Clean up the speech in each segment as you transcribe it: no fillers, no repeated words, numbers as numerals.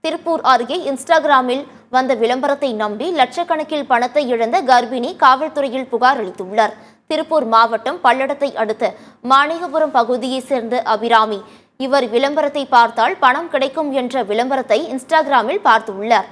திருப்பூர் அருகே இன்ஸ்டாகிராமில் வந்த விளம்பரத்தை நம்பி லட்சக்கணக்கில் பணத்தை இழந்த கர்ப்பிணி காவல்துறையில் புகார் அளித்துள்ளார். திருப்பூர் மாவட்டம் பல்லடத்தை அடுத்த மாணிகபுரம் பகுதியைச் சேர்ந்த அபிராமி. இவர் விளம்பரத்தை பார்த்தால் பணம் கிடைக்கும் என்ற விளம்பரத்தை இன்ஸ்டாகிராமில் பார்த்துள்ளார்.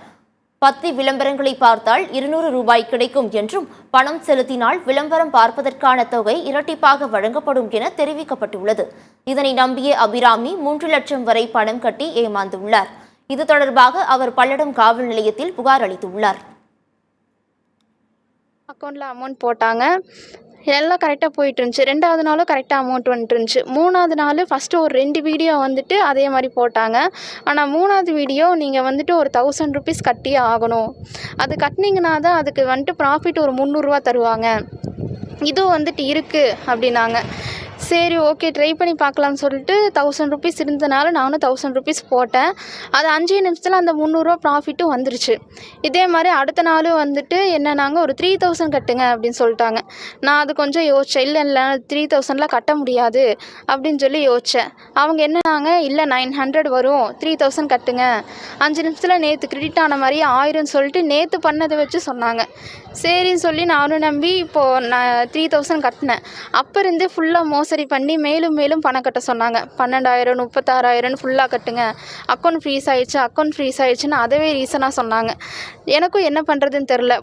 10 விளம்பரங்களை பார்த்தால் 200 ரூபாய் கிடைக்கும் என்றும், பணம் செலுத்தினால் விளம்பரம் பார்ப்பதற்கான தொகை இரட்டிப்பாக வழங்கப்படும் என தெரிவிக்கப்பட்டுள்ளது. இதனை நம்பிய அபிராமி 3 லட்சம் வரை பணம் கட்டி ஏமாந்துள்ளார். இது தொடர்பாக அவர் பல்லடம் காவல் நிலையத்தில் புகார் அளித்துள்ளார். அக்கௌண்ட்டில் அமௌண்ட் போட்டாங்க, எல்லாம் கரெக்டாக போயிட்டு இருந்துச்சு. 2வது நாளும் கரெக்டாக அமௌண்ட் வந்துட்டு இருந்துச்சு. 3வது நாள் ஃபஸ்ட்டு ஒரு 2 வீடியோ வந்துட்டு அதே மாதிரி போட்டாங்க. ஆனால் 3வது வீடியோ நீங்கள் வந்துட்டு ஒரு 1000 ருபீஸ் கட்டியே ஆகணும், அது கட்டினீங்கன்னா தான் அதுக்கு வந்துட்டு ப்ராஃபிட் ஒரு 300 ரூபா தருவாங்க, இதுவும் வந்துட்டு இருக்குது அப்படின்னாங்க. சரி ஓகே ட்ரை பண்ணி பார்க்கலான்னு சொல்லிட்டு 1000 ருபீஸ் இருந்ததுனால நானும் 1000 ருபீஸ் போட்டேன். அது 5 நிமிஷத்தில் அந்த 300 ரூபா ப்ராஃபிட்டும் வந்துருச்சு. இதே மாதிரி அடுத்த நாளும் வந்துட்டு என்னன்னாங்க, ஒரு 3000 கட்டுங்க அப்படின்னு சொல்லிட்டாங்க. நான் அது கொஞ்சம் யோசித்தேன். இல்லை 3000லாம் கட்ட முடியாது அப்படின்னு சொல்லி யோசித்தேன். அவங்க என்னன்னாங்க, இல்லை 900 வரும், 3000 கட்டுங்க, 5 நிமிஷத்தில் நேற்று கிரெடிட் ஆன மாதிரியே 1000 சொல்லிட்டு நேற்று பண்ணதை வச்சு சொன்னாங்க. சரின்னு சொல்லி நானும் நம்பி இப்போது நான் 3000 கட்டினேன். அப்போ இருந்தே ஃபுல்லாக மோசடி பண்ணி மேலும் மேலும் பணம் கட்ட சொன்னாங்க. 12000 36,000 ஃபுல்லாக கட்டுங்க, அக்கௌண்ட் ஃப்ரீஸ் ஆயிடுச்சுன்னு அதவே ரீசனாக சொன்னாங்க. எனக்கும் என்ன பண்ணுறதுன்னு தெரில.